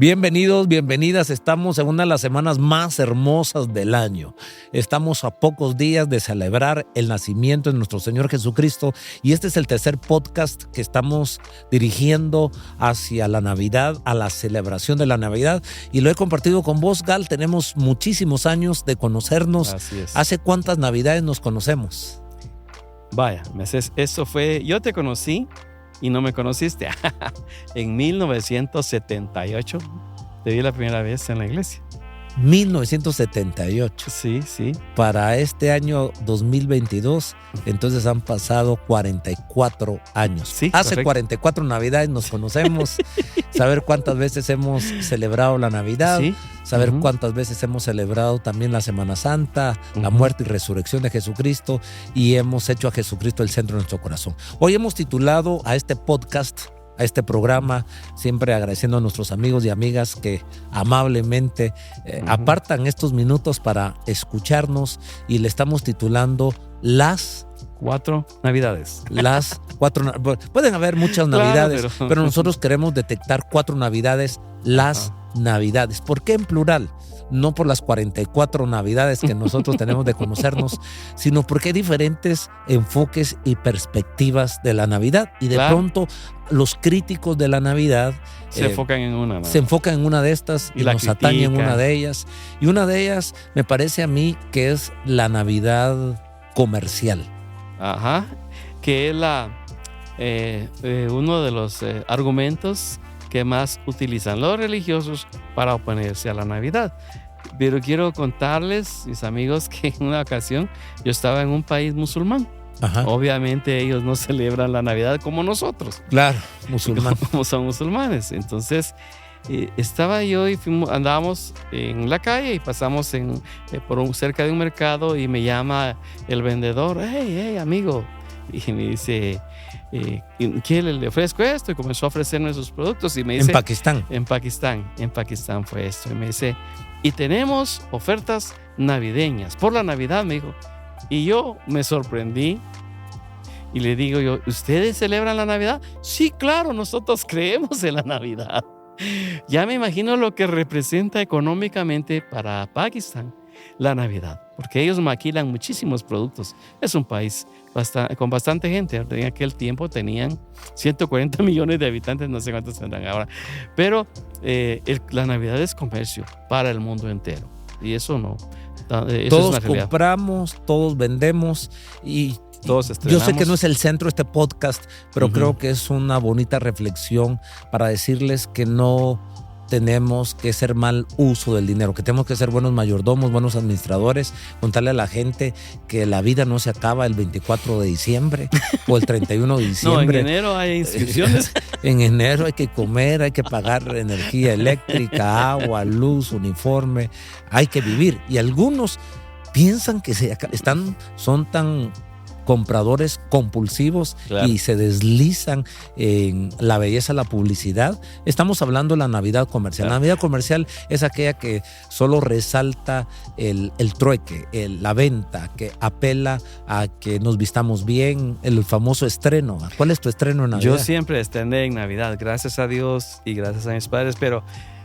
Bienvenidos, bienvenidas. Estamos en una de las semanas más hermosas del año. Estamos a pocos días de celebrar el nacimiento de nuestro Señor Jesucristo y este es el tercer podcast que estamos dirigiendo hacia la Navidad, a la celebración de la Navidad, y lo he compartido con vos, Gal. Tenemos muchísimos años de conocernos. Así es. ¿Hace cuántas Navidades nos conocemos? Vaya, eso fue, yo te conocí y no me conociste. En 1978 te vi la primera vez en la iglesia. 1978. Sí. Para este año 2022, entonces han pasado 44 años. Sí, hace correcto. 44 Navidades nos conocemos. Saber cuántas veces hemos celebrado la Navidad. Sí. Saber Ujú. cuántas veces hemos celebrado también la Semana Santa, la Ujú. muerte y resurrección de Jesucristo, y hemos hecho a Jesucristo el centro de nuestro corazón. Hoy hemos titulado a este podcast, a este programa, siempre agradeciendo a nuestros amigos y amigas que amablemente apartan estos minutos para escucharnos, y le estamos titulando Las 4 Navidades. 4. Pueden haber muchas Claro, Navidades, pero- pero nosotros queremos detectar 4 Navidades, las Navidades. ¿Por qué en plural? No por las 44 Navidades que nosotros tenemos de conocernos, sino porque hay diferentes enfoques y perspectivas de la Navidad. Y de Claro. pronto los críticos de la Navidad Se enfocan en una. ¿no? se enfocan en una de estas y, Y la nos atañen critican. una de ellas. Y una de ellas me parece a mí que es la Navidad comercial. Ajá. Que es uno de los argumentos que más utilizan los religiosos para oponerse a la Navidad. Pero quiero contarles, mis amigos, que en una ocasión yo estaba en un país musulmán. Ajá. Obviamente ellos no celebran la Navidad como nosotros, Claro, musulmán. como son musulmanes. Entonces estaba yo y andábamos en la calle y pasamos cerca de un mercado y me llama el vendedor. Hey, amigo. Y me dice, ¿qué le ofrezco esto? Y comenzó a ofrecerme sus productos y me dice... En Pakistán. En Pakistán fue esto. Y me dice, y tenemos ofertas navideñas. Por la Navidad, me dijo. Y yo me sorprendí y le digo yo, ¿ustedes celebran la Navidad? Sí, claro, nosotros creemos en la Navidad. Ya me imagino lo que representa económicamente para Pakistán la Navidad, porque ellos maquilan muchísimos productos. Es un país con bastante gente. En aquel tiempo tenían 140 millones de habitantes, no sé cuántos tendrán ahora. Pero la Navidad es comercio para el mundo entero. Y eso no. Eso Todos es una realidad. compramos, todos vendemos, y Todos yo estrenamos. sé que no es el centro de este podcast, pero Ujú. creo que es una bonita reflexión para decirles que no tenemos que hacer mal uso del dinero, que tenemos que ser buenos mayordomos, buenos administradores, contarle a la gente que la vida no se acaba el 24 de diciembre o el 31 de No, en diciembre. enero hay inscripciones. En enero hay que comer, hay que pagar energía eléctrica, agua, luz, uniforme, hay que vivir. Y algunos piensan que son tan compradores compulsivos, Claro. y se deslizan en la belleza de la publicidad. Estamos hablando de la Navidad comercial. La Claro. Navidad comercial es aquella que solo resalta el trueque, la venta, que apela a que nos vistamos bien, el famoso estreno. ¿Cuál es tu estreno en Navidad? Yo siempre estrené en Navidad, gracias a Dios y gracias a mis padres, pero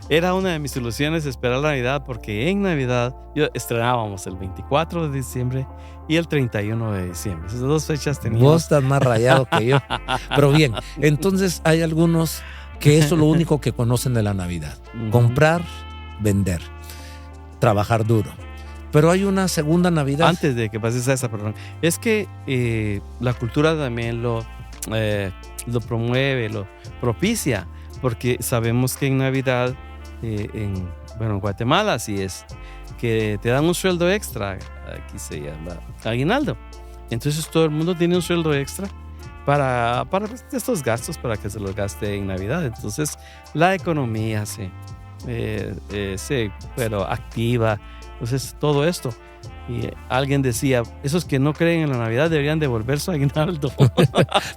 era una de mis ilusiones esperar la Navidad, porque en Navidad estrenábamos el 24 de diciembre y el 31 de diciembre. Esas dos fechas teníamos. Vos estás más rayado que yo. Pero bien, entonces hay algunos que eso es lo único que conocen de la Navidad. Ujú. Comprar, vender, trabajar duro. Pero hay una segunda Navidad. Antes de que pases a esa, perdón, es que la cultura también lo promueve, lo propicia, porque sabemos que en Navidad, en Guatemala así es, que te dan un sueldo extra, aquí se llama aguinaldo. Entonces todo el mundo tiene un sueldo extra para estos gastos, para que se los gaste en Navidad. Entonces la economía se activa. Entonces todo esto. Y alguien decía, esos que no creen en la Navidad deberían devolver su aguinaldo.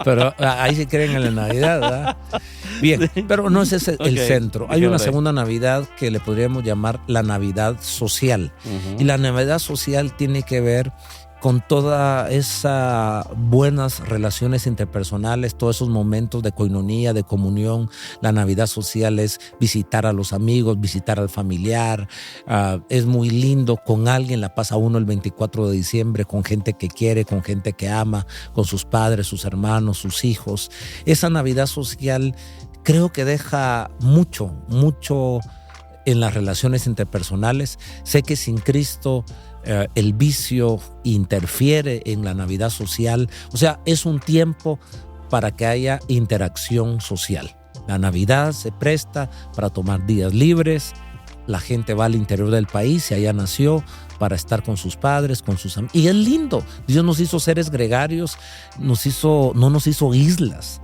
Pero ahí sí creen en la Navidad, ¿verdad? Bien, pero no es ese el Ok, centro. Hay una dejémoslo ahí. segunda Navidad que le podríamos llamar la Navidad social. Ujú. Y la Navidad social tiene que ver con todas esas buenas relaciones interpersonales, todos esos momentos de coinonía, de comunión. La Navidad social es visitar a los amigos, visitar al familiar. Es muy lindo, con alguien la pasa uno el 24 de diciembre, con gente que quiere, con gente que ama, con sus padres, sus hermanos, sus hijos. Esa Navidad social creo que deja mucho en las relaciones interpersonales. Sé que sin Cristo el vicio interfiere en la Navidad social. O sea, es un tiempo para que haya interacción social. La Navidad se presta para tomar días libres. La gente va al interior del país y allá nació para estar con sus padres, con sus amigos. Y es lindo. Dios nos hizo seres gregarios, no nos hizo islas.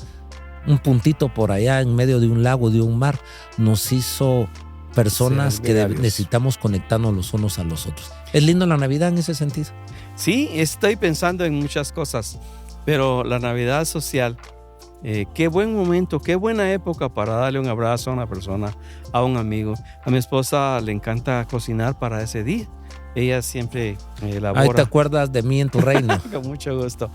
Un puntito por allá en medio de un lago, de un mar. Nos hizo personas que necesitamos conectarnos los unos a los otros. ¿Es lindo la Navidad en ese sentido? Sí, estoy pensando en muchas cosas, pero la Navidad social, qué buen momento, qué buena época para darle un abrazo a una persona, a un amigo. A mi esposa le encanta cocinar para ese día. Ella siempre elabora. Ahí te acuerdas de mí en tu reino. Con mucho gusto.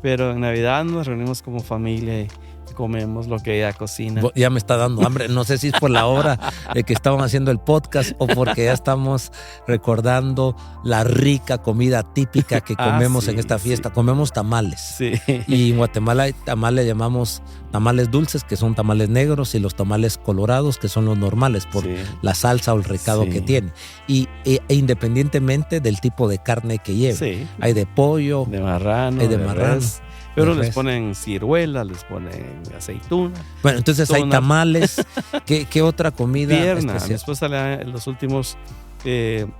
Pero en Navidad nos reunimos como familia y comemos lo que ella cocina. Ya me está dando hambre. No sé si es por la hora de que estamos haciendo el podcast o porque ya estamos recordando la rica comida típica que comemos en esta fiesta. Comemos tamales. Sí. Y en Guatemala hay tamales, llamamos tamales dulces, que son tamales negros, y los tamales colorados, que son los normales, por la salsa o el recado que tiene. E independientemente del tipo de carne que lleve. Sí. Hay de pollo, de marrano, hay de marrano. Res. Pero les ponen ciruela, les ponen aceituna. Bueno, entonces hay tamales. ¿Qué otra comida Pierna. especial? Mi esposa en los últimos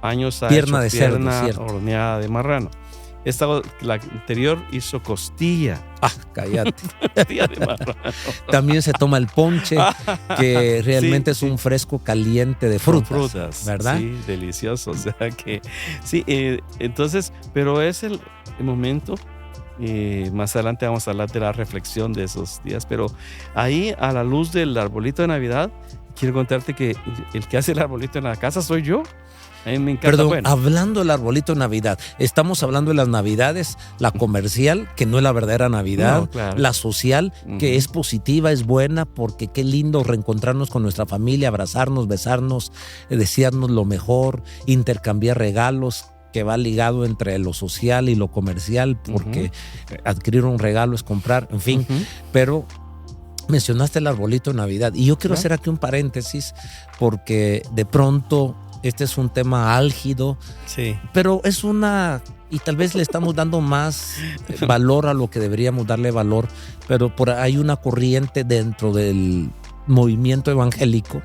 años ha pierna hecho de pierna cerdo, horneada de marrano. La anterior hizo costilla. Ah, cállate. Costilla de marrano. También se toma el ponche, que realmente es un fresco caliente de frutas, ¿verdad? Sí, delicioso. O sea que sí, entonces, pero es el momento. Más adelante vamos a hablar de la reflexión de esos días, pero ahí a la luz del arbolito de Navidad, quiero contarte que el que hace el arbolito en la casa soy yo. A mí me encanta. Perdón, hablando del arbolito de Navidad, estamos hablando de las Navidades, la comercial, que no es la verdadera Navidad, claro. La social, que es positiva, es buena, porque qué lindo reencontrarnos con nuestra familia, abrazarnos, besarnos, desearnos lo mejor, intercambiar regalos, que va ligado entre lo social y lo comercial, porque adquirir un regalo es comprar, en fin, pero mencionaste el arbolito de Navidad y yo quiero hacer aquí un paréntesis, porque de pronto este es un tema álgido, pero es y tal vez le estamos dando más valor a lo que deberíamos darle valor, pero hay una corriente dentro del movimiento evangélico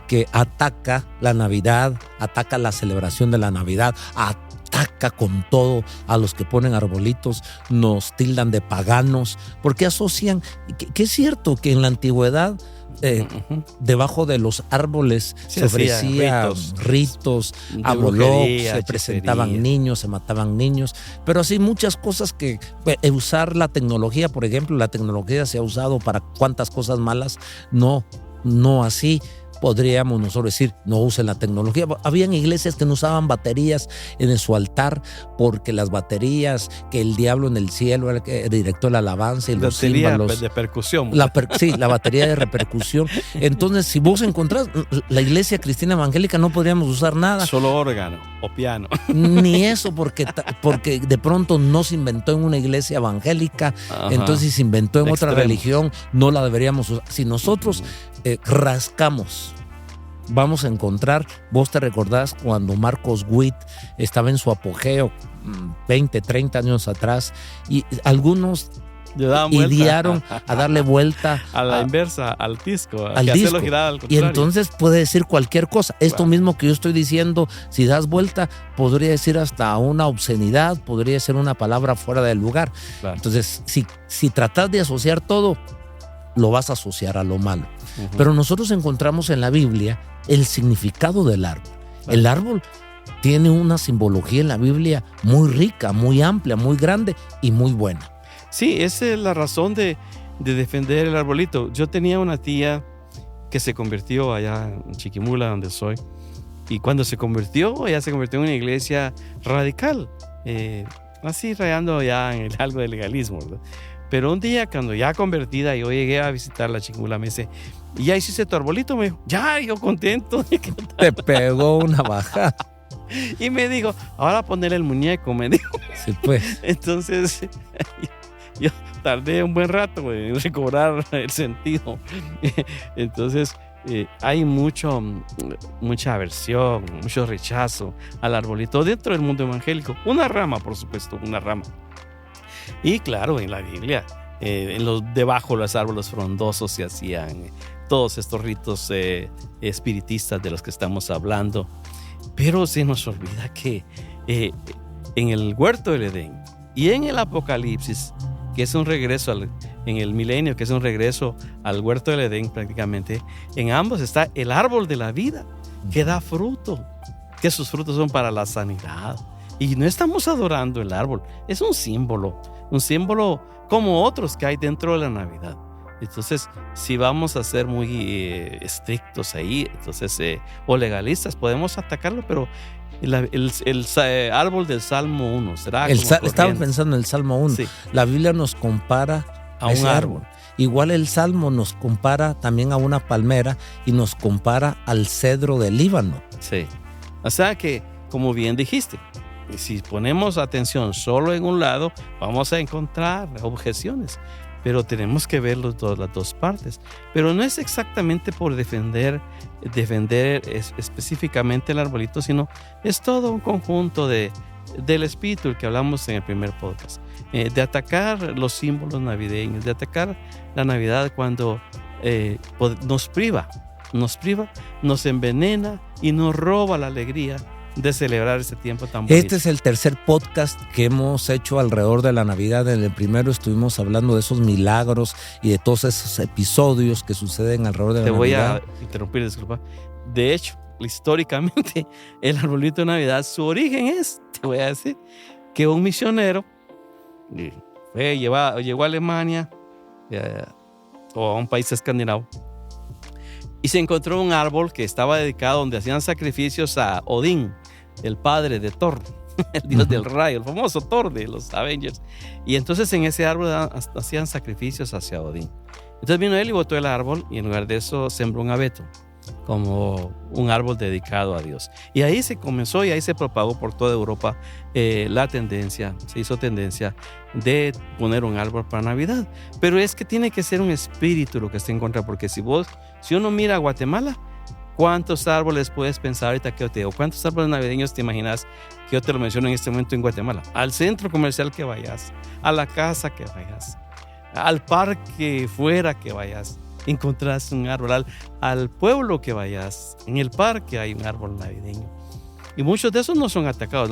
que ataca la Navidad, ataca la celebración de la Navidad, ataca con todo a los que ponen arbolitos, nos tildan de paganos, porque asocian, que es cierto que en la antigüedad debajo de los árboles se ofrecían ritos a Moloch, se presentaban niños, se mataban niños, pero así muchas cosas que usar la tecnología, por ejemplo, la tecnología se ha usado para cuantas cosas malas, no así. Podríamos nosotros decir, no usen la tecnología. Habían iglesias que no usaban baterías en su altar, porque las baterías, que el diablo en el cielo era el director de la alabanza y los címbalos. De percusión. La batería de repercusión. Entonces, si vos encontrás, la iglesia cristiana evangélica no podríamos usar nada. Solo órgano o piano. Ni eso, porque de pronto no se inventó en una iglesia evangélica. Entonces, si se inventó en otra religión, no la deberíamos usar. Si nosotros rascamos, vamos a encontrar, vos te recordás cuando Marcos Witt estaba en su apogeo 20, 30 años atrás, y algunos idearon a darle vuelta a la inversa, al disco, al disco. Y entonces puede decir cualquier cosa. Esto mismo que yo estoy diciendo, si das vuelta, podría decir hasta una obscenidad, podría ser una palabra fuera del lugar. Entonces, si tratas de asociar todo, lo vas a asociar a lo malo. Pero nosotros encontramos en la Biblia el significado del árbol. El árbol tiene una simbología en la Biblia muy rica, muy amplia, muy grande y muy buena. Sí, esa es la razón de defender el arbolito. Yo tenía una tía que se convirtió allá en Chiquimula, donde soy, y cuando se convirtió, ella se convirtió en una iglesia radical. así rayando ya en algo de legalismo, ¿verdad? Pero un día, cuando ya convertida, yo llegué a visitar la Chingula, me dice, ¿y ya hiciste tu arbolito? Me dijo, ya, yo contento. Te pegó una bajada. Y me dijo, ahora poner el muñeco, me dijo. Sí, pues. Entonces, yo tardé un buen rato en recobrar el sentido. Entonces, hay mucha aversión, mucho rechazo al arbolito dentro del mundo evangélico. Una rama, por supuesto, una rama. Y claro, en la Biblia, debajo de los árboles frondosos se hacían todos estos ritos espiritistas de los que estamos hablando. Pero se nos olvida que en el huerto del Edén y en el Apocalipsis, que es un regreso en el milenio, que es un regreso al huerto del Edén prácticamente, en ambos está el árbol de la vida, que da fruto, que sus frutos son para la sanidad. Y no estamos adorando el árbol, es un símbolo como otros que hay dentro de la Navidad. Entonces, si vamos a ser muy estrictos ahí, entonces, o legalistas, podemos atacarlo, pero el árbol del Salmo 1 será Estaba pensando en el Salmo 1. Sí. La Biblia nos compara a un árbol. Igual el Salmo nos compara también a una palmera y nos compara al cedro del Líbano. Sí. O sea que, como bien dijiste, si ponemos atención solo en un lado, vamos a encontrar objeciones. Pero tenemos que ver las dos partes. Pero no es exactamente por defender específicamente el arbolito, sino es todo un conjunto del espíritu, el que hablamos en el primer podcast, de atacar los símbolos navideños, de atacar la Navidad cuando nos priva, nos envenena y nos roba la alegría de celebrar este tiempo tan bonito. Este es el tercer podcast que hemos hecho alrededor de la Navidad. En el primero estuvimos hablando de esos milagros y de todos esos episodios que suceden alrededor de la Navidad. Te voy a interrumpir, disculpa. De hecho, históricamente, el arbolito de Navidad, su origen es, te voy a decir, que un misionero llegó a Alemania o a un país escandinavo y se encontró un árbol que estaba dedicado donde hacían sacrificios a Odín, el padre de Thor, el dios del rayo, el famoso Thor de los Avengers. Y entonces en ese árbol hacían sacrificios hacia Odín. Entonces vino él y botó el árbol y en lugar de eso sembró un abeto como un árbol dedicado a Dios. Y ahí se comenzó y ahí se propagó por toda Europa se hizo tendencia de poner un árbol para Navidad. Pero es que tiene que ser un espíritu lo que esté en contra, porque si uno mira a Guatemala, ¿cuántos árboles puedes pensar ahorita que yo te digo? ¿Cuántos árboles navideños te imaginas que yo te lo menciono en este momento en Guatemala? Al centro comercial que vayas, a la casa que vayas, al parque fuera que vayas, encontrás un árbol. Al pueblo que vayas, en el parque hay un árbol navideño. Y muchos de esos no son atacados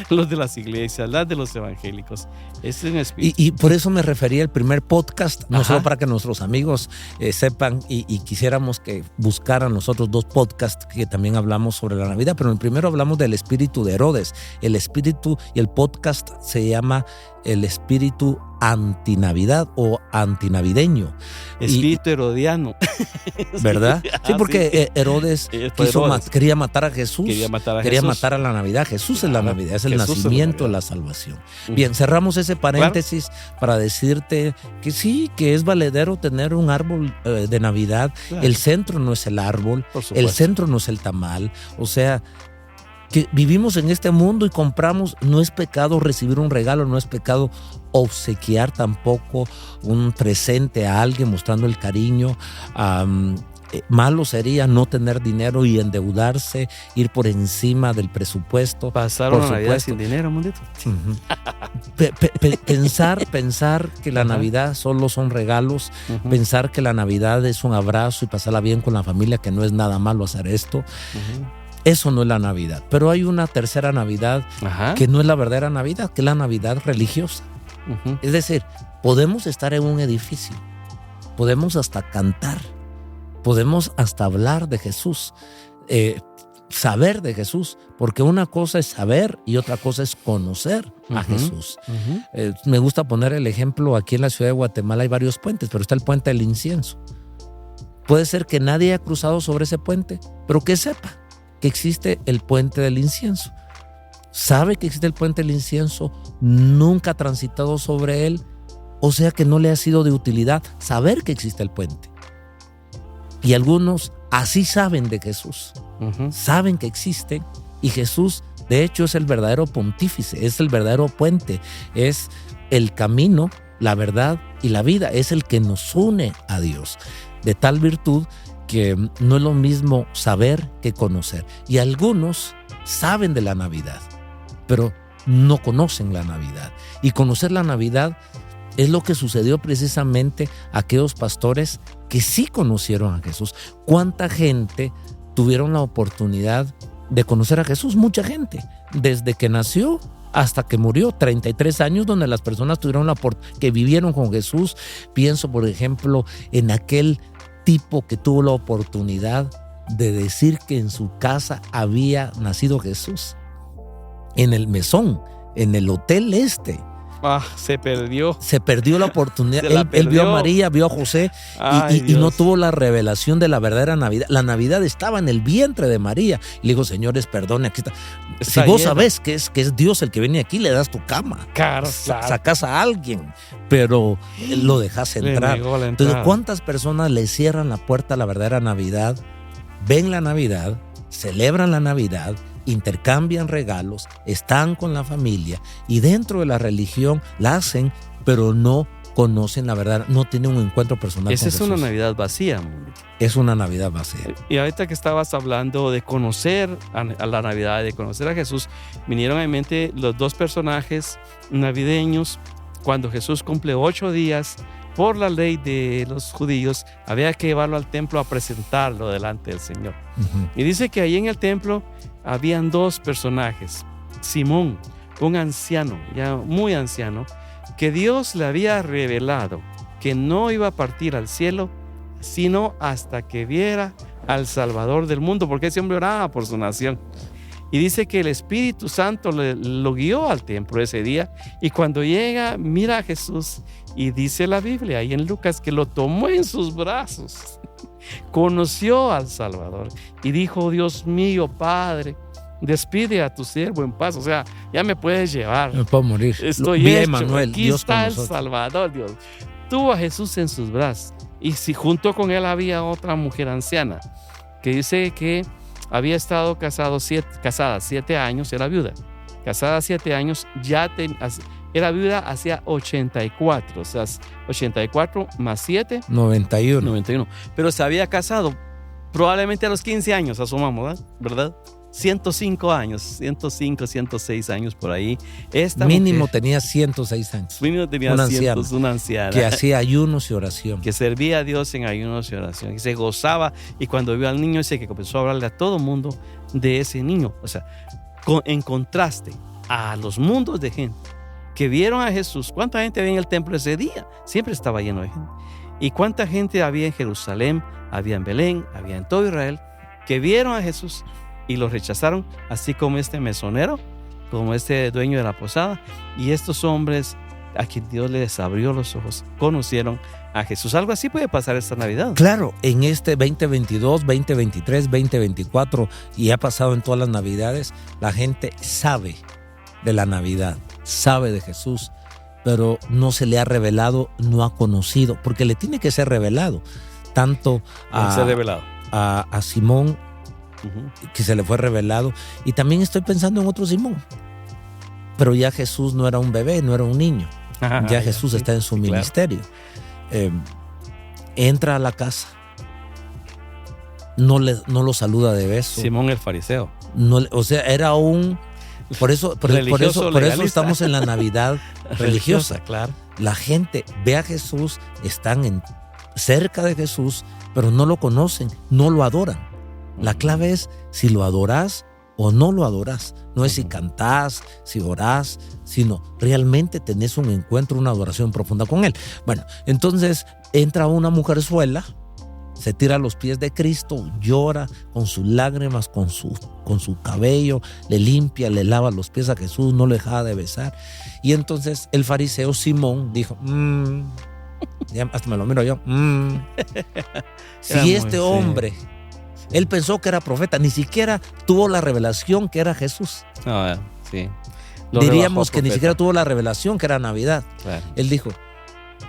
los de las iglesias, las de los evangélicos. Es un espíritu. Y por eso me refería al primer podcast, no solo para que nuestros amigos sepan y quisiéramos que buscaran los otros dos podcasts que también hablamos sobre la Navidad, pero en el primero hablamos del espíritu de Herodes. El espíritu, y el podcast se llama el espíritu antinavidad o antinavideño. Espíritu herodiano. ¿Verdad? Sí, porque Herodes quería matar a Jesús. Quería matar a la Navidad. Jesús es la Navidad, es el nacimiento de la salvación. Bien, cerramos ese paréntesis para decirte que sí, que es valedero tener un árbol de Navidad. Claro. El centro no es el árbol, el centro no es el tamal. O sea, que vivimos en este mundo y compramos, no es pecado recibir un regalo, no es pecado obsequiar tampoco un presente a alguien mostrando el cariño. Malo sería no tener dinero y endeudarse, ir por encima del presupuesto. Pasar una Navidad sin dinero, mundito. Pensar que la Navidad solo son regalos, pensar que la Navidad es un abrazo y pasarla bien con la familia, que no es nada malo hacer esto. Eso no es la Navidad. Pero hay una tercera Navidad que no es la verdadera Navidad, que es la Navidad religiosa. Es decir, podemos estar en un edificio, podemos hasta cantar, podemos hasta hablar de Jesús, saber de Jesús, porque una cosa es saber y otra cosa es conocer a Jesús. Me gusta poner el ejemplo, aquí en la ciudad de Guatemala hay varios puentes, pero está el puente del incienso. Puede ser que nadie haya cruzado sobre ese puente, pero que sepa que existe el puente del incienso. sabe que existe el puente del incienso, nunca ha transitado sobre él, o sea que no le ha sido de utilidad saber que existe el puente. Y algunos así saben de Jesús, saben que existe, y Jesús de hecho es el verdadero pontífice, es el verdadero puente, es el camino, la verdad y la vida, es el que nos une a Dios, de tal virtud que no es lo mismo saber que conocer. Y algunos saben de la Navidad, pero no conocen la Navidad. Y conocer la Navidad es lo que sucedió precisamente a aquellos pastores que sí conocieron a Jesús. ¿Cuánta gente tuvieron la oportunidad de conocer a Jesús? Mucha gente, desde que nació hasta que murió, 33 años donde las personas tuvieron que vivieron con Jesús. Pienso, por ejemplo, en aquel tipo que tuvo la oportunidad de decir que en su casa había nacido Jesús, en el mesón, en el hotel se perdió. Se perdió la oportunidad. Él vio a María, vio a José y no tuvo la revelación de la verdadera Navidad. La Navidad estaba en el vientre de María. Y le dijo, señores, perdone, aquí está. Si vos sabés que es Dios el que viene aquí, le das tu cama. Claro. Sacas a alguien, pero lo dejas entrar. Entonces, ¿cuántas personas le cierran la puerta a la verdadera Navidad? Ven la Navidad, celebran la Navidad, intercambian regalos, están con la familia y dentro de la religión la hacen, pero no conocen la verdad, no tienen un encuentro personal. Esa es una Navidad vacía. Es una Navidad vacía. Y ahorita que estabas hablando de conocer a la Navidad, de conocer a Jesús, vinieron a mi mente los dos personajes navideños. Cuando Jesús cumple 8 días, por la ley de los judíos, había que llevarlo al templo a presentarlo delante del Señor. Y dice que ahí en el templo habían dos personajes. Simón, un anciano, ya muy anciano, que Dios le había revelado que no iba a partir al cielo, sino hasta que viera al Salvador del mundo, porque ese hombre oraba por su nación. Y dice que el Espíritu Santo lo guió al templo ese día, y cuando llega, mira a Jesús, y dice la Biblia, ahí en Lucas, que lo tomó en sus brazos, conoció al Salvador, y dijo, Dios mío, Padre, despide a tu siervo en paz, o sea, ya me puedes llevar. Me puedo morir. Estoy Bien, hecho, Manuel, aquí Dios está el con nosotros. Salvador, Dios. Tuvo a Jesús en sus brazos, y si junto con él había otra mujer anciana, que dice que había estado casada 7 años, era viuda. Casada 7 años, era viuda hacía 84. O sea, 84 más 7. 91. Pero se había casado probablemente a los 15 años, asumamos, ¿verdad? 105 años, 106 años por ahí. Mínimo mujer, tenía 106 años. Mínimo tenía una anciana. Que hacía ayunos y oración. Que servía a Dios en ayunos y oración. Que se gozaba, y cuando vio al niño, dice que comenzó a hablarle a todo mundo de ese niño. O sea, en contraste a los mundos de gente que vieron a Jesús. ¿Cuánta gente había en el templo ese día? Siempre estaba lleno de gente. ¿Y cuánta gente había en Jerusalén? Había en Belén, había en todo Israel, que vieron a Jesús y lo rechazaron, así como este mesonero, como este dueño de la posada, y estos hombres a quien Dios les abrió los ojos, conocieron a Jesús. Algo así puede pasar esta Navidad. Claro, en este 2022, 2023, 2024, y ha pasado en todas las Navidades, la gente sabe de la Navidad, sabe de Jesús, pero no se le ha revelado, no ha conocido, porque le tiene que ser revelado, tanto a Simón, que se le fue revelado, y también estoy pensando en otro Simón, pero ya Jesús no era un bebé, no era un niño, ya Jesús está en su ministerio. Entra a la casa, no lo saluda de beso. Simón el fariseo. O sea, era un... Por eso estamos en la Navidad religiosa. Claro. La gente ve a Jesús, están cerca de Jesús, pero no lo conocen, no lo adoran. La clave es si lo adorás o no lo adorás. No es si cantás, si orás, sino realmente tenés un encuentro, una adoración profunda con Él. Bueno, entonces entra una mujerzuela, se tira a los pies de Cristo, llora con sus lágrimas, con su cabello, le limpia, le lava los pies a Jesús, no le deja de besar. Y entonces el fariseo Simón dijo, ya hasta me lo miro yo, si este hombre... Él pensó que era profeta, ni siquiera tuvo la revelación que era Jesús. Sí. Diríamos que ni siquiera tuvo la revelación que era Navidad. Claro. Él dijo,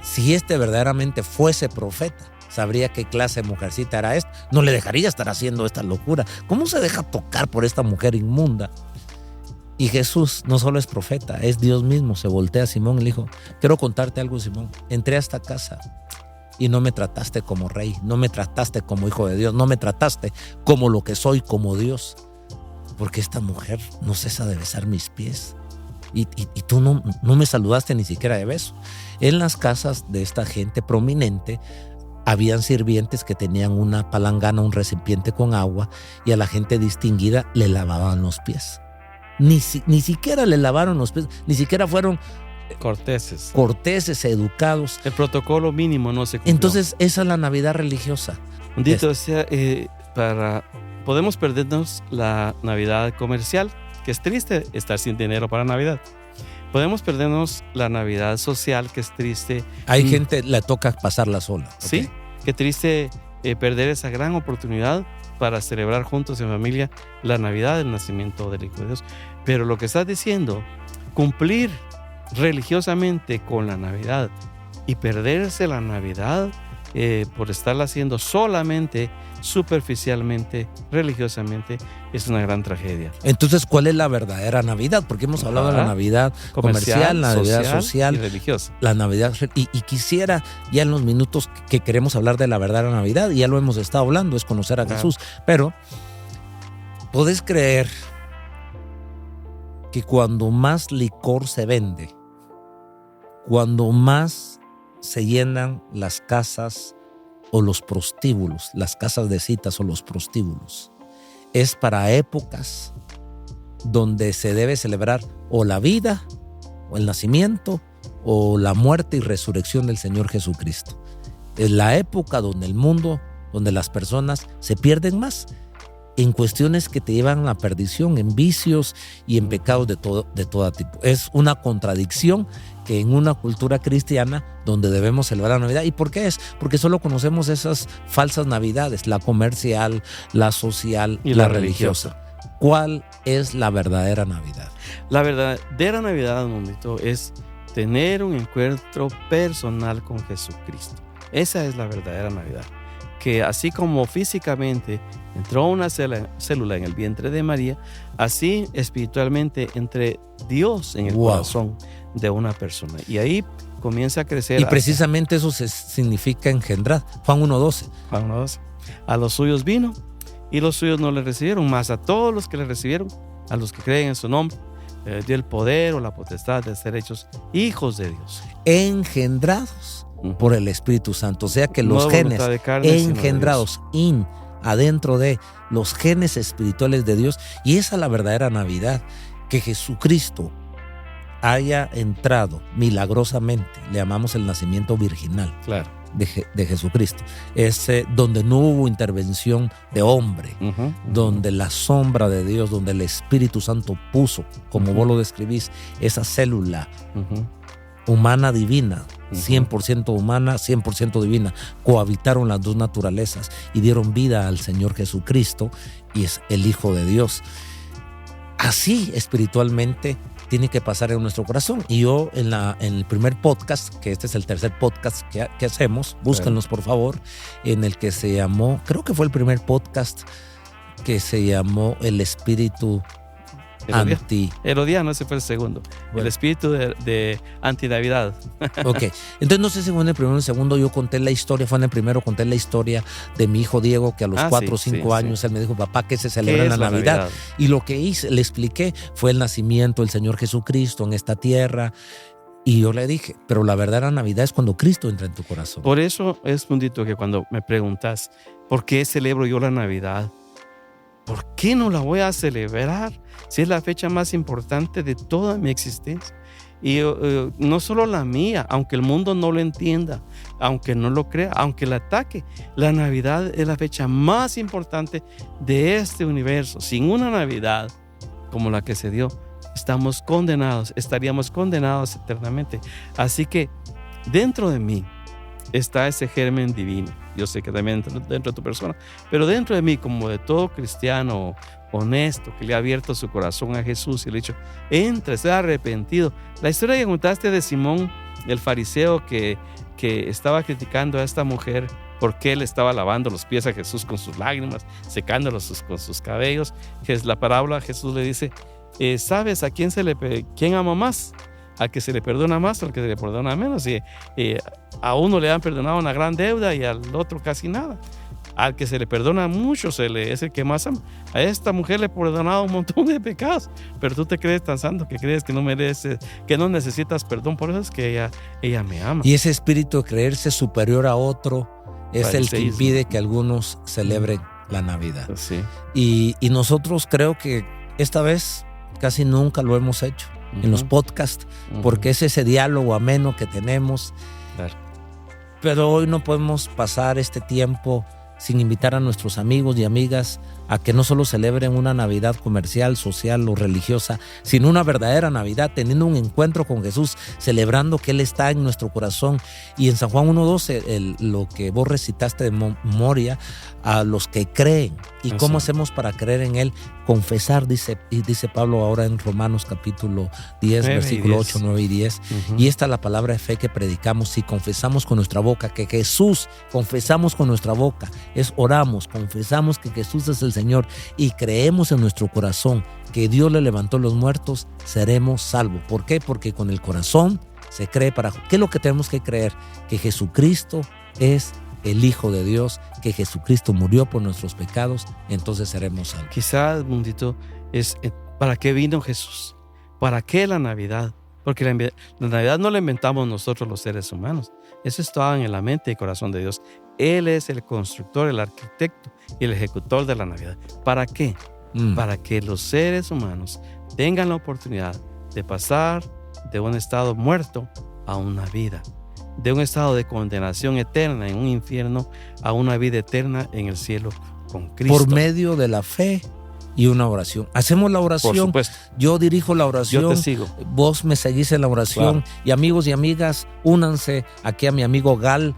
si este verdaderamente fuese profeta, sabría qué clase de mujercita era esta. No le dejaría estar haciendo esta locura. ¿Cómo se deja tocar por esta mujer inmunda? Y Jesús no solo es profeta, es Dios mismo. Se voltea a Simón y le dijo, quiero contarte algo, Simón. Entré a esta casa y no me trataste como rey, no me trataste como hijo de Dios, no me trataste como lo que soy, como Dios. Porque esta mujer no cesa de besar mis pies. Y tú no me saludaste ni siquiera de beso. En las casas de esta gente prominente habían sirvientes que tenían una palangana, un recipiente con agua, y a la gente distinguida le lavaban los pies. Ni siquiera le lavaron los pies, ni siquiera fueron corteses, educados. El protocolo mínimo no se cumplió. Entonces esa es la Navidad religiosa. Dito sea, podemos perdernos la Navidad comercial, que es triste estar sin dinero para Navidad. Podemos perdernos la Navidad social, que es triste. Hay gente le toca pasarla sola. Sí, okay. Qué triste perder esa gran oportunidad para celebrar juntos en familia la Navidad, el nacimiento del Hijo de Dios. Pero lo que estás diciendo, cumplir religiosamente con la Navidad y perderse la Navidad por estarla haciendo solamente, superficialmente, religiosamente, es una gran tragedia. Entonces, ¿cuál es la verdadera Navidad? Porque hemos hablado de la Navidad comercial, la Navidad social y religiosa. La Navidad, y quisiera ya en los minutos que queremos hablar de la verdadera Navidad, y ya lo hemos estado hablando, es conocer a Jesús, pero ¿podés creer que cuando más licor se vende, cuando más se llenan las casas o los prostíbulos, las casas de citas o los prostíbulos, es para épocas donde se debe celebrar o la vida, o el nacimiento, o la muerte y resurrección del Señor Jesucristo? Es la época donde el mundo, donde las personas se pierden más en cuestiones que te llevan a la perdición, en vicios y en pecados de todo tipo. Es una contradicción que en una cultura cristiana donde debemos celebrar la Navidad. ¿Y por qué es? Porque solo conocemos esas falsas Navidades, la comercial, la social y la religiosa. ¿Cuál es la verdadera Navidad? La verdadera Navidad, Mondito, es tener un encuentro personal con Jesucristo. Esa es la verdadera Navidad. Que así como físicamente entró una célula en el vientre de María, así espiritualmente entre Dios en el corazón de una persona. Y ahí comienza a crecer. Y precisamente eso significa engendrar. Juan 1:12. Juan 1:12. A los suyos vino y los suyos no le recibieron, mas a todos los que le recibieron, a los que creen en su nombre, les dio el poder o la potestad de ser hechos hijos de Dios. Engendrados por el Espíritu Santo. O sea que los genes engendrados adentro de los genes espirituales de Dios. Y esa es la verdadera Navidad, que Jesucristo haya entrado milagrosamente. Le llamamos el nacimiento virginal. Claro. De Jesucristo. Es donde no hubo intervención de hombre, donde la sombra de Dios, donde el Espíritu Santo puso, como vos lo describís, esa célula humana divina, 100% humana, 100% divina, cohabitaron las dos naturalezas y dieron vida al Señor Jesucristo, y es el Hijo de Dios. Así espiritualmente tiene que pasar en nuestro corazón. Y yo en el primer podcast, que este es el tercer podcast que hacemos, búsquenlos por favor, en el que se llamó, creo que fue el primer podcast que se llamó El Espíritu Herodiano, ese fue el segundo. Bueno. El espíritu de antinavidad. Ok, entonces no sé si fue en el primero o en el segundo. Yo conté la historia, fue en el primero, conté la historia de mi hijo Diego, que a los 4 o 5 años él me dijo, papá, ¿qué se celebra en la Navidad? Y lo que hice, le expliqué, fue el nacimiento del Señor Jesucristo en esta tierra. Y yo le dije, pero la verdadera Navidad es cuando Cristo entra en tu corazón. Por eso es Mundito que cuando me preguntas, ¿por qué celebro yo la Navidad? ¿Por qué no la voy a celebrar si es la fecha más importante de toda mi existencia? Y no solo la mía, aunque el mundo no lo entienda, aunque no lo crea, aunque la ataque, la Navidad es la fecha más importante de este universo. Sin una Navidad como la que se dio, estaríamos condenados eternamente. Así que dentro de mí está ese germen divino. Yo sé que también dentro de tu persona, pero dentro de mí, como de todo cristiano honesto que le ha abierto su corazón a Jesús y le ha dicho, entra, sea arrepentido. La historia que contaste de Simón, el fariseo que estaba criticando a esta mujer porque él estaba lavando los pies a Jesús con sus lágrimas, secándolos con sus cabellos, que es la parábola. Jesús le dice, ¿sabes a quién ama más? Al que se le perdona más o al que se le perdona menos. Y a uno le han perdonado una gran deuda y al otro casi nada. Al que se le perdona mucho es el que más ama. A esta mujer le he perdonado un montón de pecados, pero tú te crees tan santo que crees que no mereces, que no necesitas perdón. Por eso es que ella me ama. Y ese espíritu de creerse superior a otro es el que impide que algunos celebren la Navidad. Sí. Y nosotros creo que esta vez casi nunca lo hemos hecho en los podcasts, porque es ese diálogo ameno que tenemos. Claro. Pero hoy no podemos pasar este tiempo sin invitar a nuestros amigos y amigas a que no solo celebren una Navidad comercial, social o religiosa, sino una verdadera Navidad, teniendo un encuentro con Jesús, celebrando que Él está en nuestro corazón. Y en San Juan 1:12, lo que vos recitaste de memoria, a los que creen. ¿Y cómo hacemos para creer en Él? Confesar, dice Pablo ahora en Romanos capítulo 10, versículo 8, 9 y 10. Y esta es la palabra de fe que predicamos. Si confesamos con nuestra boca que Jesús, confesamos con nuestra boca, oramos, confesamos que Jesús es el Señor y creemos en nuestro corazón que Dios le levantó los muertos, seremos salvos. ¿Por qué? Porque con el corazón se cree ¿Qué es lo que tenemos que creer? Que Jesucristo es el Hijo de Dios, que Jesucristo murió por nuestros pecados, entonces seremos salvos. Quizás, Mundito, es ¿para qué vino Jesús? ¿Para qué la Navidad? Porque la Navidad no la inventamos nosotros los seres humanos. Eso estaba en la mente y corazón de Dios. Él es el constructor, el arquitecto y el ejecutor de la Navidad. ¿Para qué? Para que los seres humanos tengan la oportunidad de pasar de un estado muerto a una vida, de un estado de condenación eterna en un infierno a una vida eterna en el cielo con Cristo. Por medio de la fe y una oración. Hacemos la oración. Por supuesto. Yo dirijo la oración. Yo te sigo. Vos me seguís en la oración. Claro. Y amigos y amigas, únanse aquí a mi amigo Gal.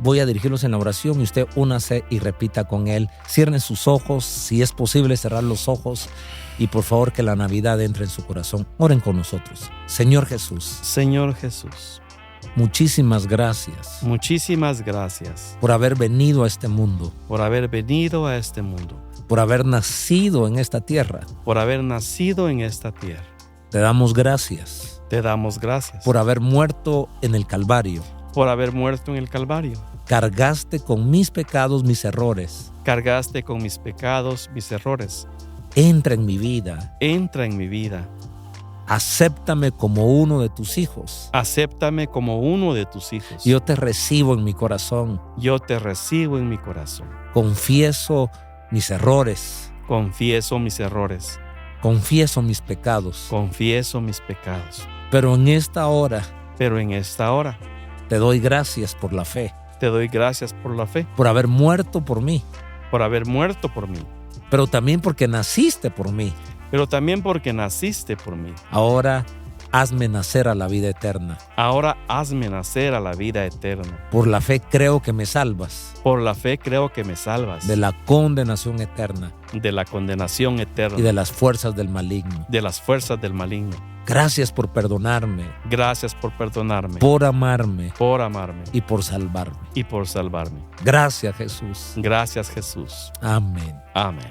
Voy a dirigirlos en la oración y usted únase y repita con él. Cierren sus ojos, si es posible cerrar los ojos, y por favor que la Navidad entre en su corazón. Oren con nosotros. Señor Jesús. Señor Jesús. Muchísimas gracias. Muchísimas gracias. Por haber venido a este mundo. Por haber venido a este mundo. Por haber nacido en esta tierra. Por haber nacido en esta tierra. Te damos gracias. Te damos gracias. Por haber muerto en el Calvario. Por haber muerto en el Calvario. Cargaste con mis pecados, mis errores. Cargaste con mis pecados, mis errores. Entra en mi vida. Entra en mi vida. Acéptame como uno de tus hijos. Acéptame como uno de tus hijos. Yo te recibo en mi corazón. Yo te recibo en mi corazón. Confieso mis errores. Confieso mis errores. Confieso mis pecados. Confieso mis pecados. Pero en esta hora te doy gracias por la fe. Te doy gracias por la fe. Por haber muerto por mí. Por haber muerto por mí. Pero también porque naciste por mí. Pero también porque naciste por mí. Ahora hazme nacer a la vida eterna. Ahora hazme nacer a la vida eterna. Por la fe creo que me salvas. Por la fe creo que me salvas. De la condenación eterna. De la condenación eterna. Y de las fuerzas del maligno. De las fuerzas del maligno. Gracias por perdonarme. Gracias por perdonarme. Por amarme. Por amarme. Y por salvarme. Y por salvarme. Gracias, Jesús. Gracias, Jesús. Amén. Amén.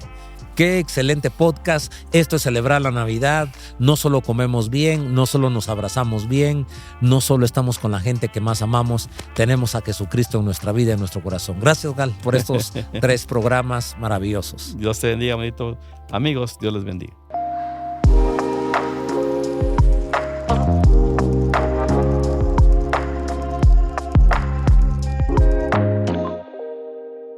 Qué excelente podcast. Esto es celebrar la Navidad. No solo comemos bien, no solo nos abrazamos bien, no solo estamos con la gente que más amamos, tenemos a Jesucristo en nuestra vida, en nuestro corazón. Gracias, Gal, por estos 3 programas maravillosos. Dios te bendiga, amiguitos. Amigos, Dios les bendiga.